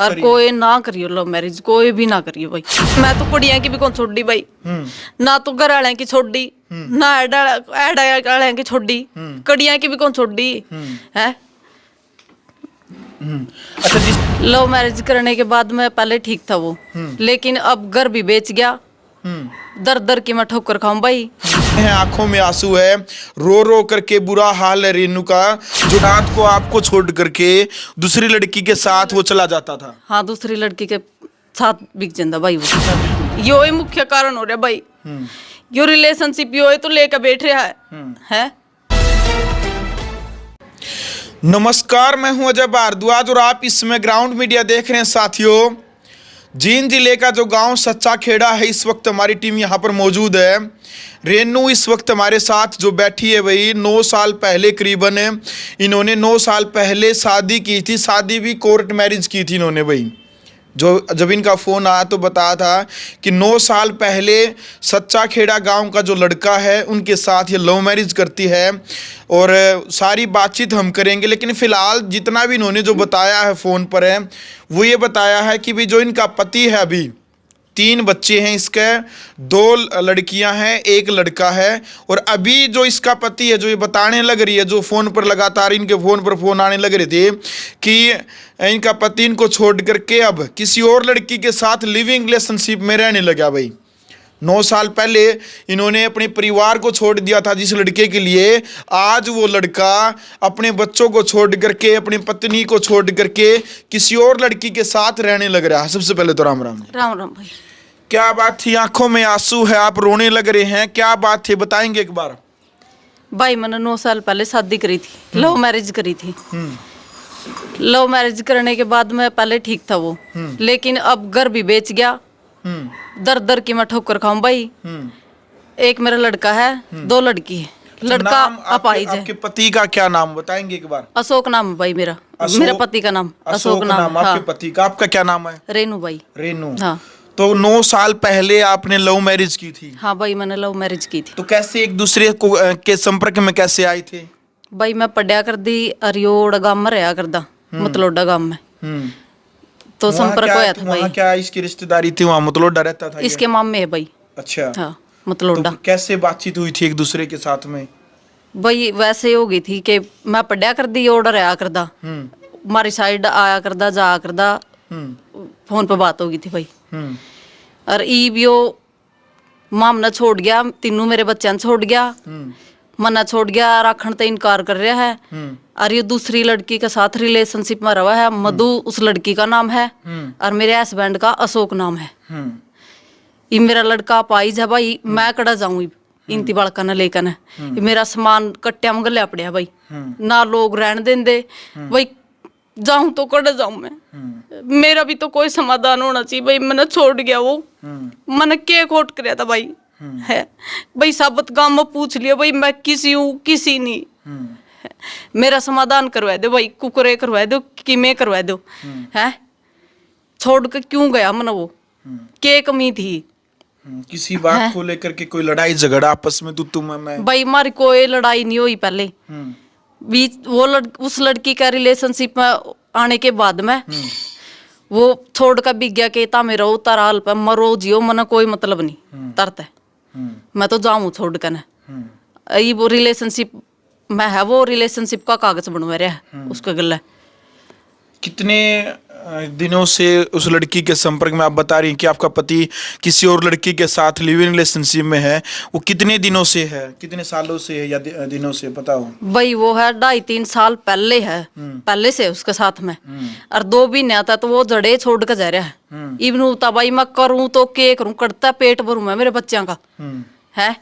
और कोई ना करियो लव मैरिज, कोई भी ना करियो भाई। मैं तो कुड़ियां की भी कौन छोड़ी भाई, ना तो घर वाले की छोड़ी, ना ऐड वाले की छोड़ी, कड़ियां की भी कौन छोड़ी है। अच्छा जिस लव मैरिज करने के बाद मैं पहले ठीक था वो, लेकिन अब घर भी बेच गया। दर दर की मैं ठोकर खाऊं भाई। है आंखों में आंसू है, रो रो करके बुरा हाल है रेनू का, जो रात को आपको छोड़ करके दूसरी लड़की के साथ वो चला जाता था। हाँ, दूसरी लड़की के साथ बिक जाता भाई वो। यो ही मुख्य कारण हो रहा भाई। यो रिलेशनशिप यो ही तो लेकर बैठ रहा है। नमस्कार, मैं हूं अजय भारद्वाज और आप इसमें ग्राउंड मीडिया देख रहे हैं। साथियों, जींद जिले का जो गांव सच्चा खेड़ा है, इस वक्त हमारी टीम यहां पर मौजूद है। रेनू इस वक्त हमारे साथ जो बैठी है वही 9 साल पहले करीबन इन्होंने 9 साल पहले शादी की थी। शादी भी कोर्ट मैरिज की थी इन्होंने भाई। जो जब इनका फ़ोन आया तो बताया था कि 9 साल पहले सच्चा खेड़ा गांव का जो लड़का है उनके साथ ये लव मैरिज करती है। और सारी बातचीत हम करेंगे, लेकिन फ़िलहाल जितना भी इन्होंने जो बताया है फ़ोन पर है वो ये बताया है कि भी जो इनका पति है, अभी 3 बच्चे हैं इसके, 2 लड़कियां हैं, 1 लड़का है। और अभी जो इसका पति है, जो ये बताने लग रही है, जो फ़ोन पर लगातार इनके फ़ोन पर फ़ोन आने लग रहे थे कि इनका पति इनको छोड़ करके अब किसी और लड़की के साथ लिविंग रिलेशनशिप में रहने लगा भाई। 9 साल पहले इन्होंने अपने परिवार को छोड़ दिया था जिस लड़के के लिए, आज वो लड़का अपने बच्चों को छोड़ करके, अपनी पत्नी को छोड़ करके किसी और लड़की के साथ रहने लग रहा है। सबसे पहले तो राम राम। राम राम भाई। क्या बात थी? आंखों में आंसू है, आप रोने लग रहे हैं, क्या बात थी बताएंगे एक बार? भाई मैंने 9 साल पहले शादी करी थी, लव मैरिज करी थी। लव मैरिज करने के बाद मैं पहले ठीक था वो, लेकिन अब घर भी बेच गया। दर दर की मैं ठोकर खाऊं भाई। एक मेरा लड़का है, 2 लड़की है। लड़का अपाहिज है। आपके पति का क्या नाम बताएंगे एक बार? अशोक नाम है भाई मेरा। मेरा पति का नाम अशोक नाम। आपके पति का, आपका क्या नाम है? रेनू भाई। रेनू। हाँ। तो 9 साल पहले आपने लव मैरिज की थी? हाँ भाई, मैंने लव मैरिज की थी। तो कैसे एक दूसरे को के संपर्क में कैसे आए थे? भाई मैं पढ़िया कर दी अरियोड़ गांव में रहा करदा, मतलोडा गांव में। तो संपर्क होया था भाई। वहाँ क्या इसकी रिश्तेदारी थी? वहाँ मतलोडा रहता था इसके मामे है भाई। अच्छा। हाँ, मतलोडा। तो कैसे बातचीत हुई थी एक दूसरे के साथ में? भाई वैसे हो गई थी कि मैं पढ़िया कर दी, ऑर्डर आया करदा, हमारी साइड आया करदा, जा करदा, फोन पे बात हो गई थी भाई। और ई भी माम ने छोड़ गया, तीनों मेरे बच्चों ने छोड़ गया, मना छोड़ गया, राखण ते इनकार कर रहा है। और ये दूसरी लड़की के साथ रिलेशनशिप में रहा है। मधु उस लड़की का नाम है, और मेरे हस्बैंड का अशोक नाम है। ये मेरा लड़का पाइज है भाई। मैं कड़ा जाऊं इनती बालका ने लेकर ने, मेरा सामान कट्टिया में गलिया पड़िया भाई, ना लोग रहने देंदे भाई। जाऊं तो कड़ा जाऊं मैं, मेरा भी तो कोई समाधान होना चाहिए भाई। मैंने छोड़ गया वो, मैंने के खोट कर था भाई है भाई। साबत गांव में पूछ लिया भाई, मैं किसी हूँ किसी नहीं। मेरा समाधान करवा दो भाई, कुकरे करवा दो कि मैं करवा दो है। छोड़ के क्यों गया मन? वो के कमी थी? किसी बात को लेकर के कोई लड़ाई झगड़ा आपस में तुम मैं? भाई हमारी कोई लड़ाई नहीं हुई पहले। बीच वो उस लड़की का रिलेशनशिप में आने के बाद में वो छोड़ कर बिक गया कि तामे रहो ताराल पे मरो जियो, मना कोई मतलब नहीं तरत है। मैं तो जाऊं छोड़ कर न। ये वो रिलेशनशिप में है, वो रिलेशनशिप का कागज बनवा रहा है उसका गला। कितने दिनों से उस लड़की के संपर्क में? आप बता रही हैं कि आपका पति किसी और लड़की के साथ लिव इन रिलेशनशिप में है। वो कितने दिनों से है, कितने सालों से है या दिनों से पता हो? भाई वो है 2.5-3 साल पहले है, पहले से उसके साथ में। और 2 भी नहीं आता तो वो जड़े छोड़ कर जा रहा है। इवन होता भाई मैं करूँ तो के करूँ, करता पेट भरूँ मैं मेरे बच्चों का है।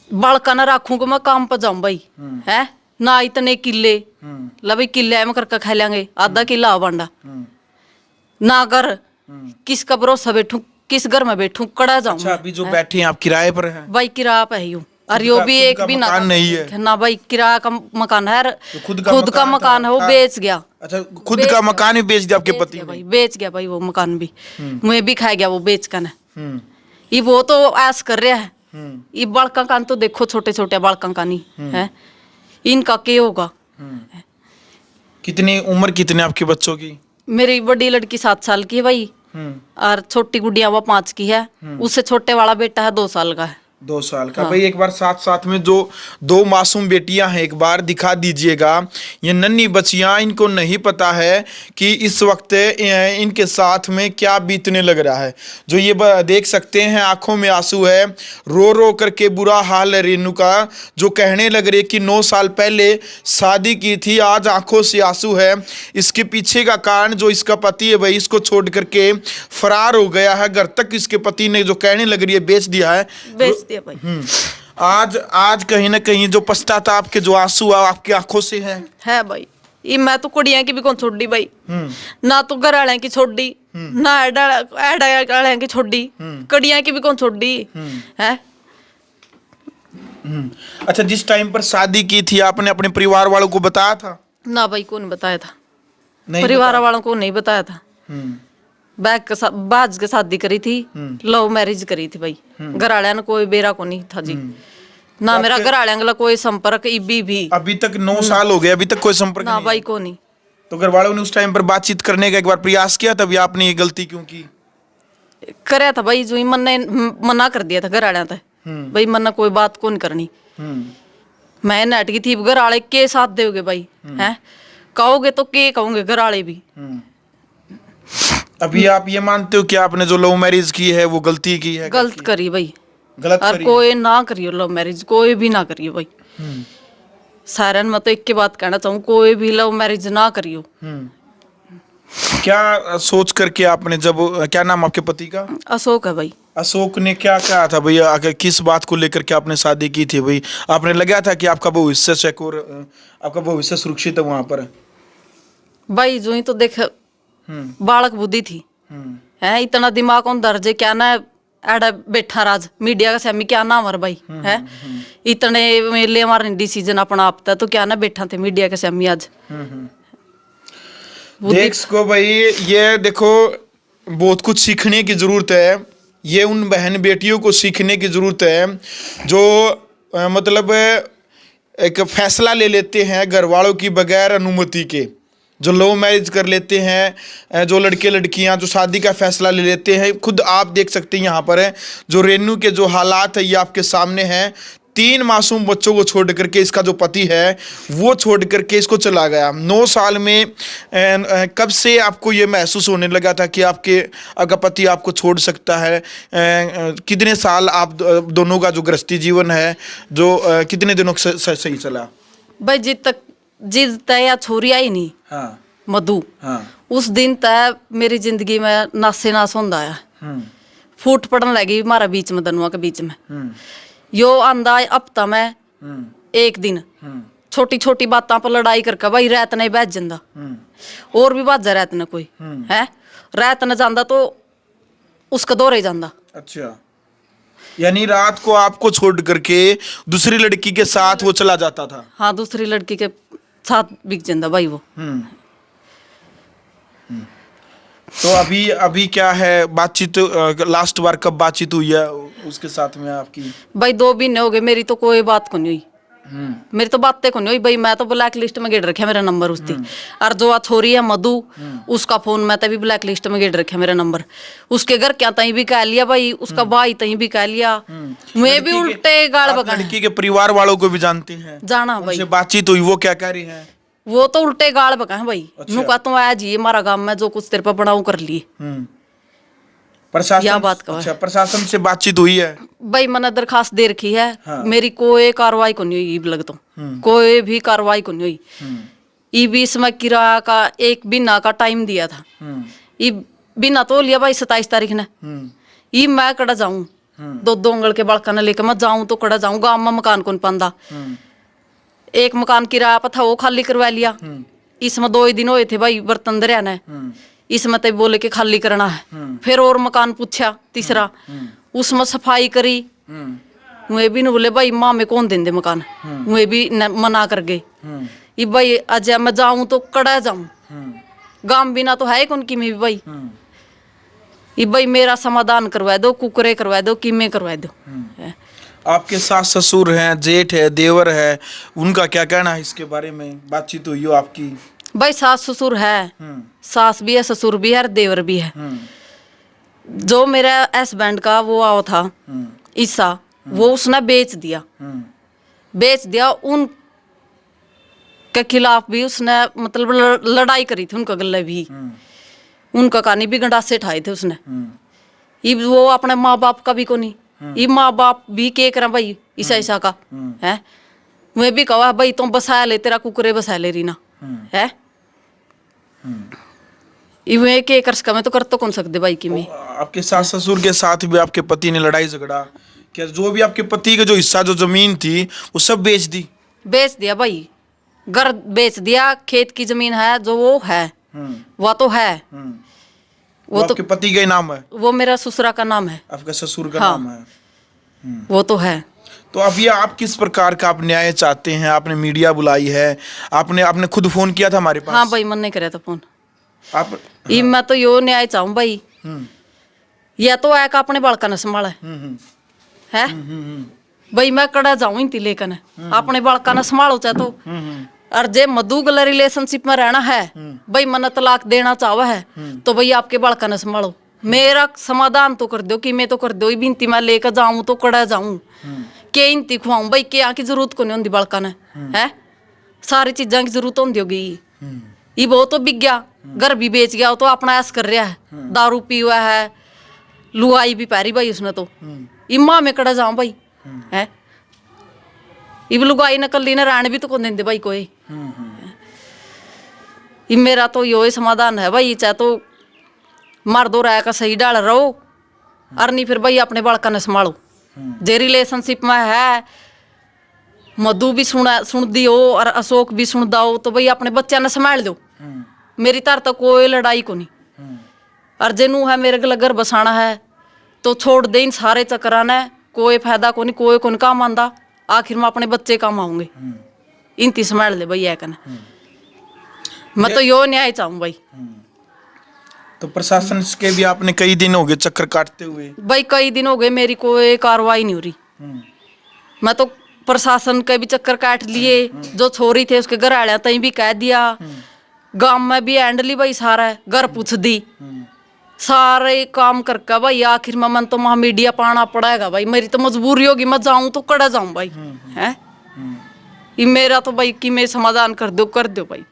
बालका न राखूं मैं काम पर जाऊं भाई है। ना इतने किले ला भाई, किले में करके खा लेंगे, आधा किला बांडा ना। घर किसका भरोसा बैठू, किस घर में बैठू, कड़ा जाऊं। अच्छा, अभी जो बैठे हैं आप किराए पर हैं? भाई किराया पे ही हूँ। और यो भी एक भी ना नहीं है ना भाई, किराया का मकान है। तो खुद का मकान है वो बेच गया। अच्छा, खुद का मकान भी बेच दिया आपके पति ने? भाई बेच गया भाई वो मकान भी, मुझे भी खा गया वो बेच कर। ये वो तो ऐस कर रहा है। ये बालका कान तो देखो, छोटे छोटे बालका का नहीं है, इनका क्या होगा? कितनी उम्र, कितने आपके बच्चों की? मेरी बड़ी लड़की 7 साल की है भाई, और छोटी गुड़िया वो 5 की है। उससे छोटे वाला बेटा है 2 साल का है। 2 साल का। भाई एक बार साथ साथ में जो 2 मासूम बेटियां हैं एक बार दिखा दीजिएगा। ये नन्ही बच्चियां, इनको नहीं पता है कि इस वक्त इनके साथ में क्या बीतने लग रहा है। जो ये देख सकते हैं आंखों में आंसू है, रो रो करके बुरा हाल है रेनू का, जो कहने लग रही है कि 9 साल पहले शादी की थी, आज आंखों से आंसू है। इसके पीछे का कारण जो इसका पति है भाई इसको छोड़ करके फरार हो गया है। घर तक इसके पति ने जो कहने लग रही है बेच दिया है। भाई आज कहीं ना कहीं जो पश्चाताप के जो आंसू आपकी आंखों से है भाई। ये मैं तो कुड़िया की भी कौन छोड़ी भाई, ना तो घर वाले की छोड़ी, ना ऐड वाले की छोड़ी, कड़िया की भी कौन छोड़ी है। अच्छा, जिस टाइम पर शादी की थी आपने अपने परिवार वालों को बताया था? ना भाई, कौन बताया था? नहीं परिवार वालों को नहीं बताया था। बाज के शादी करी थी, लव मैरिज करी थी भाई। घर वाले ने कोई बेरा को नहीं था जी, ना मेरा घर वाले कोई संपर्क भी। अभी तक 9 साल हो गए, अभी तक कोई संपर्क ना नहीं भाई को नहीं। तो घर वालों ने उस टाइम पर बातचीत करने का एक बार प्रयास किया, तभी आपने ये गलती क्यों की? करया था भाई, जो मन ने मना कर दिया था घर वाले ने भाई, मन कोई बात कौन करनी। मैं नाटकी थी, घर वाले के साथ दोगे भाई हैं, कहोगे तो के कहोगे घर वाले भी। अभी आप ये मानते हो कि आपने जो लव मैरिज की है वो गलती की है? गलत करी भाई, गलत और करी। कोई ना करियो लव मैरिज, कोई भी ना करियो भाई। सारे मैं तो एक के बात कहना चाहूँ, कोई भी लव मैरिज ना करियो। क्या सोच करके आपने, जब क्या नाम आपके पति का? अशोक है भाई। अशोक ने क्या कहा था भैया, आगे किस बात को लेकर के आपने शादी की थी भाई? आपने लगा था कि आपका भविष्य सिक्योर, आपका भविष्य सुरक्षित है वहां पर? भाई जो ही तो देख, बालक बुद्धि थी है, इतना दिमाग on दर्जे क्या ना एड़ा बैठा राज मीडिया का सेमी क्या ना हमारा भाई है, इतने मेले हमारे डिसीजन अपना आपता तो क्या ना बैठा थे मीडिया के सेमी आज। देख को भाई, ये देखो बहुत कुछ सीखने की जरूरत है। ये उन बहन बेटियों को सीखने की जरूरत है जो मतलब एक फैसला ले लेते हैं घर वालों की बगैर अनुमति के, जो लव मैरिज कर लेते हैं, जो लड़के लड़कियां जो शादी का फैसला ले लेते हैं। खुद आप देख सकते हैं यहाँ पर है जो रेनू के जो हालात है ये आपके सामने हैं। 3 मासूम बच्चों को छोड़ करके इसका जो पति है वो छोड़ करके इसको चला गया। 9 साल में कब से आपको ये महसूस होने लगा था कि आपका पति आपको छोड़ सकता है? कितने साल आप दोनों का जो गृहस्थी जीवन है जो कितने दिनों से सही चला? भाई जिस तय या छोरी आई नहीं, हाँ मधु, हाँ, उस दिन तय मेरी जिंदगी में नासे नास होंदा आया। फूट पड़न लगी हमारा बीच में, दोनों के बीच में। यो आंदा हफ्ता में 1 दिन छोटी छोटी बातों पर लड़ाई करके भाई रात नहीं बैठ जाता, और भी बात रात न कोई है, रात न जाता तो उसका दौरे जाता। अच्छा, यानी रात को आपको छोड़ करके दूसरी लड़की के साथ वो चला जाता था? हाँ, दूसरी लड़की के साथ बिक जाता भाई वो। तो अभी क्या है बातचीत? लास्ट बार कब बातचीत हुई है उसके साथ में आपकी? भाई 2 महीने हो गए, मेरी तो कोई बात को नहीं हुई। मेरी तो बातें को नहीं हुई भाई, मैं तो ब्लैक लिस्ट में गेट रखा मेरा नंबर उसकी। और जो आ छोरी है मधु, उसका फोन मैं तभी ब्लैक लिस्ट में गेट रखा मेरा नंबर। उसके घर क्या तहीं भी कह लिया भाई, उसका भाई तहीं भी कह लिया। मैं भी उल्टे गाल बका। लड़की के परिवार वालों को भी जानते हैं? जाना भाई, उनसे बातचीत हुई, वो क्या कह रही है? वो तो उल्टे गाल बका है भाई। नु का तुम आया जी हमारा गांव में जो कुछ तेरे पर बनाऊ कर लिए। प्रशासन, बात का अच्छा, प्रशासन से बातचीत हुई है भाई? मैंने दरखास्त दे रखी है। हाँ। मेरी कोई कार्रवाई को नहीं हुई, लग तो कोई भी कार्रवाई को नहीं हुई। ई बीच में किराया का 1 महीना का टाइम दिया था। ई बिना तो लिया भाई 27 तारीख ने। ई मैं कड़ा जाऊं 2 उंगल के बड़का ने लेकर मैं जाऊं तो कड़ा जाऊं। गाँव में मकान कौन पांदा, 1 मकान किराया पर था वो खाली करवा लिया। इसमें 2 ही दिन हुए थे भाई बर्तन दरिया ने, इसमें तो बोले कि खाली करना है। फिर और मकान पूछा तीसरा, उसमें सफाई करी। वे भी न बोले भाई माँ में कौन देंदे मकान, वे भी मना कर गए। ये भाई अजय मैं जाऊं तो कड़ा जाऊं, गांव बिना तो है कौन की में भी भाई। ये भाई मेरा समाधान करवा दो, कुकरे करवा दो, कीमे करवा दो। आपके सास ससुर हैं, जेठ है, देवर है, उनका क्या कहना है इसके बारे में? बातचीत हुई हो आपकी? भाई सास ससुर है, सास भी है, ससुर भी है और देवर भी है। जो मेरा हस्बैंड का वो आओ था हिस्सा, वो उसने बेच दिया। उन के खिलाफ भी उसने मतलब लड़ाई करी थी, उनका गले भी, उनका कहानी भी गंडासे ठाए थे उसने। इब वो अपने माँ बाप का भी को नहीं, ये माँ बाप भी के करा भाई ईसा का है। मैं भी कहा भाई तुम बसा ले, तेरा कुकरे बसा ले रीना है। इवे के कर सका, मैं तो कर तो कौन सकते भाई की मैं। आपके सास ससुर के साथ भी आपके पति ने लड़ाई झगड़ा, क्या जो भी आपके पति का जो हिस्सा जो जमीन थी वो सब बेच दिया भाई, घर बेच दिया, खेत की जमीन है जो वो है, वो तो है। वो तो आपके पति का ही नाम है? वो मेरा ससुरा का नाम है। आपका ससुर का हाँ, नाम है। वो तो है। तो अब ये आप किस प्रकार का आप न्याय चाहते हैं? आपने मीडिया बुलाई है, आपने खुद फोन किया था हमारे पास? हाँ भाई, मन नहीं करे था फोन आप। हाँ। मैं तो यो न्याय चाहूँ भाई, या तो आया अपने बालका ने संभाला है भाई, मैं कड़ा जाऊँ इनती लेकर अपने बालका ने संभालो चाहे तो। और जे मधु गला रिलेशनशिप में रहना है भाई, मन तलाक देना चाहवा है तो भाई आपके बालका ने संभालो, मेरा समाधान तो कर दो कि मैं तो कर दो। बिनती मैं लेकर जाऊं तो कड़ा जाऊं के इंती खुआऊं भाई, के की जरूरत को नहीं होती बालका ने है, सारी चीजा की जरूरत होती होगी। ये वो तो बिक गया, घर भी बेच गया, वो तो अपना ऐस कर रहा है, दारू पी हुआ है, लुआई भी पैरी भाई उसने तो। इम्मा में कड़ा जाऊं भाई है, इब लुगाई नकल ली राण भी तो कौन देंदे भाई कोई। मेरा तो यो समाधान है भाई, चाहे तो मार दो राय का सही डाल रहो, और नहीं फिर भाई अपने बालका ने संभालो। जे रिलेशनशिप में है, मधु भी सुन दी हो और अशोक भी सुन दाओ तो भाई अपने बच्चा ने संभाल दो, मेरी तार तो कोई लड़ाई को नहीं। और जेनू है मेरे गल घर बसाना है तो छोड़ दे इन सारे चक्करा ने, कोई फायदा को नहीं, कोई कौन काम आंदा, आखिर में अपने बच्चे काम आऊंगे, इनती संभाल ले भाई है कन। मैं तो यो न्याय चाहूँ भाई। तो प्रशासन के भी आपने कई दिन हो गए चक्कर काटते हुए? भाई कई दिन हो गए, मेरी कोई कार्रवाई नहीं हो रही। मैं तो प्रशासन के भी चक्कर काट लिए, जो छोरी थे उसके घर आया तई भी कह दिया, गांव में भी हैंडली भाई सारा घर पूछ दी, सारे काम करके भाई आखिर में मन तो वहां मीडिया पाना पड़ेगा भाई, मेरी तो मजबूरी होगी, मैं जाऊं तो कड़ा जाऊं भाई है। ये मेरा तो भाई कि मैं समाधान कर दो भाई।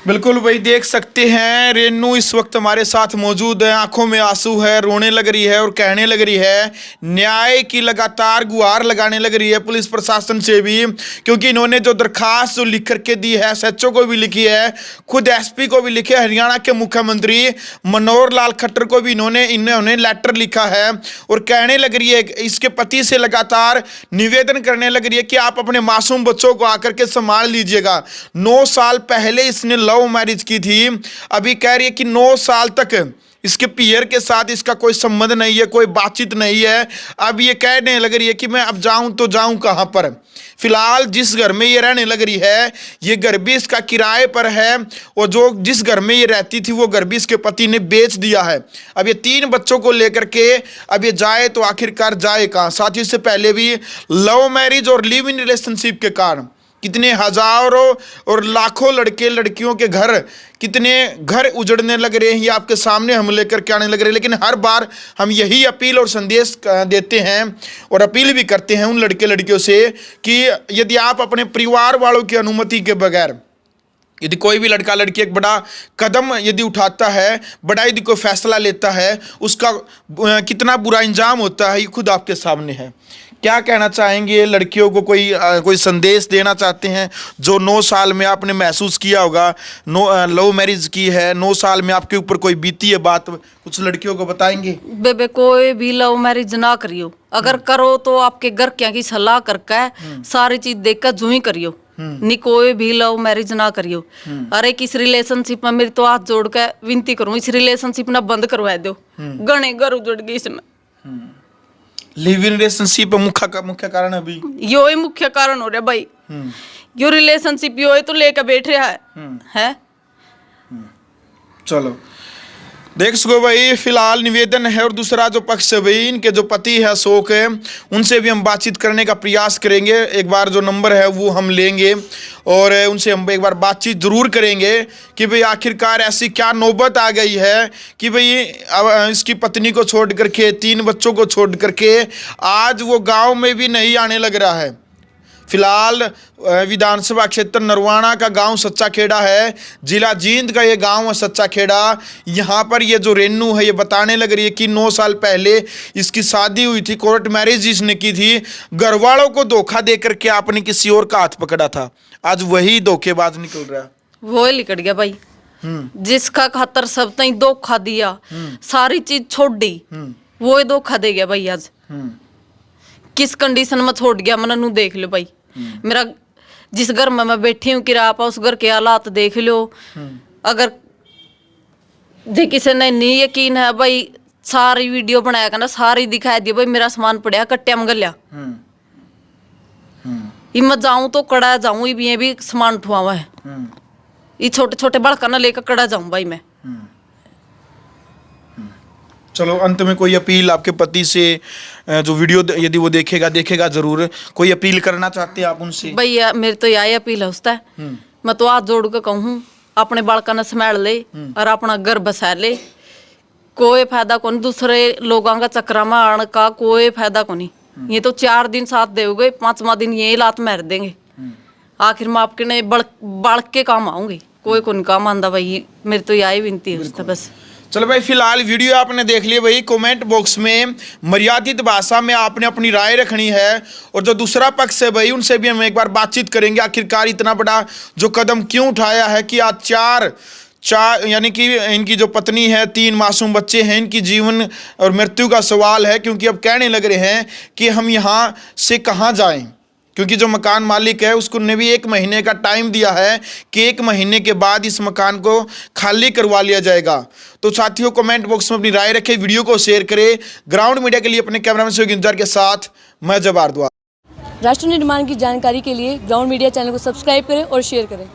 बिल्कुल भाई, देख सकते हैं रेनू इस वक्त हमारे साथ मौजूद है, आंखों में आंसू है, रोने लग रही है और कहने लग रही है, न्याय की लगातार गुहार लगाने लग रही है पुलिस प्रशासन से भी, क्योंकि इन्होंने जो दरखास्त जो लिख करके दी है, एसएचओ को भी लिखी है, खुद एसपी को भी लिखी है, हरियाणा के मुख्यमंत्री मनोहर लाल खट्टर को भी इन्होंने लेटर लिखा है और कहने लग रही है, इसके पति से लगातार निवेदन करने लग रही है कि आप अपने मासूम बच्चों को आकर के संभाल लीजिएगा। 9 साल पहले इसने लव मैरिज की थी, अभी कह रही है कि 9 साल तक इसके पियर के साथ इसका कोई संबंध नहीं है, कोई बातचीत नहीं है। अब ये कहने लग रही है कि मैं अब जाऊं तो जाऊं कहां पर। फिलहाल जिस घर में ये रहने लग रही है, ये घर भी इसका किराए पर है और जो जिस घर में ये रहती थी वो घर भी इसके पति ने बेच दिया है। अब ये 3 बच्चों को लेकर के अब ये जाए तो आखिरकार जाए कहां। साथ ही इससे पहले भी लव मैरिज और लिव इन रिलेशनशिप के कारण कितने हजारों और लाखों लड़के लड़कियों के कितने घर उजड़ने लग रहे हैं, ये आपके सामने हम लेकर के आने लग रहे हैं। लेकिन हर बार हम यही अपील और संदेश देते हैं और अपील भी करते हैं उन लड़के लड़कियों से कि यदि आप अपने परिवार वालों की अनुमति के बगैर, यदि कोई भी लड़का लड़की एक बड़ा कदम यदि उठाता है, बड़ा यदि कोई फैसला लेता है, उसका कितना बुरा इंजाम होता है ये खुद आपके सामने है। क्या कहना चाहेंगे लड़कियों को, कोई संदेश देना चाहते हैं जो 9 साल में आपने महसूस किया होगा, लव मैरिज की है, 9 साल में आपके ऊपर कोई बीती है बात, कुछ लड़कियों को बताएंगे? बेबे कोई भी लव मैरिज ना करियो, अगर करो तो आपके घर क्या की सलाह करके सारी चीज देख कर जू ही करियो, नहीं कोई भी लव मैरिज ना करियो। अरे किस रिलेशनशिप में मेरी तो हाथ जोड़ के विनती करूं, इस रिलेशनशिप ना बंद करवा दो, घने घर उजड़ गई इसमें। लिव इन रिलेशनशिप मुख्य कारण अभी यो ही मुख्य कारण हो रहा भाई, यो रिलेशनशिप यो ही तो लेकर बैठ रहा है। चलो देख सको भाई, फिलहाल निवेदन है। और दूसरा जो पक्ष है भाई, इनके जो पति है अशोक है, उनसे भी हम बातचीत करने का प्रयास करेंगे। एक बार जो नंबर है वो हम लेंगे और उनसे हम एक बार बातचीत जरूर करेंगे कि भाई आखिरकार ऐसी क्या नौबत आ गई है कि भाई अब इसकी पत्नी को छोड़ करके, 3 बच्चों को छोड़ करके आज वो गांव में भी नहीं आने लग रहा है। फिलहाल विधानसभा क्षेत्र नरवाना का गांव सच्चा खेड़ा है, जिला जींद का ये गांव है सच्चा खेड़ा। यहाँ पर ये जो रेनू है ये बताने लग रही है कि 9 साल पहले इसकी शादी हुई थी, कोर्ट मैरिज इसने की थी, घर वालों को धोखा दे करके आपने किसी और का हाथ पकड़ा था। आज वही धोखेबाज निकल रहा है। वो ही लिकट गया भाई, जिसका खातर सब तई धोखा दिया, सारी चीज छोड़ दी, वो ही धोखा दे गया भाई। आज किस कंडीशन में छोड़ गया मन नू देख लो भाई। मेरा जिस घर में मैं बैठी हूँ किराया, उस घर के हालात देख लो। अगर जे किसी ने नहीं यकीन है भाई, सारी वीडियो बनाया करना, सारी दिखाई दी भाई। मेरा सामान पड़ा कट्टिया में गलिया, मैं जाऊं तो कड़ा जाऊं, ये भी सामान उठवावा है, ये छोटे छोटे बड़का ना लेकर कड़ा जाऊं भाई मैं। चलो अंत में कोई अपील आपके पति से, जो वीडियो यदि वो देखेगा जरूर, कोई अपील करना चाहते हैं आप उनसे? भैया मेरी तो यही अपील है उसका, मैं तो हाथ जोड़ के कहूँ अपने बालका ने संभाल ले और अपना घर बसा ले। कोई फायदा को नहीं दूसरे लोगों का चक्कर में आने का, कोई फायदा को नहीं। ये तो 4 दिन साथ दोगे, 5वां दिन यही लात मार देंगे। आखिर में आपके ने बढ़ के काम आऊंगी, कोई को नहीं काम आंदा भाई। मेरी तो यही विनती है उसका बस। चलो भाई, फिलहाल वीडियो आपने देख लिया भाई। कमेंट बॉक्स में मर्यादित भाषा में आपने अपनी राय रखनी है। और जो दूसरा पक्ष है भाई, उनसे भी हम एक बार बातचीत करेंगे। आखिरकार इतना बड़ा जो कदम क्यों उठाया है कि आज चार यानी कि इनकी जो पत्नी है, 3 मासूम बच्चे हैं, इनकी जीवन और मृत्यु का सवाल है। क्योंकि अब कहने लग रहे हैं कि हम यहाँ से कहाँ जाएं, क्योंकि जो मकान मालिक है उसको ने भी 1 महीने का टाइम दिया है कि 1 महीने के बाद इस मकान को खाली करवा लिया जाएगा। तो साथियों, कमेंट बॉक्स में अपनी राय रखें, वीडियो को शेयर करें। ग्राउंड मीडिया के लिए अपने कैमरामैन सहयोगी इंतजार के साथ मैं जब भारद्वाज। राष्ट्र निर्माण की जानकारी के लिए ग्राउंड मीडिया चैनल को सब्सक्राइब करें और शेयर करें।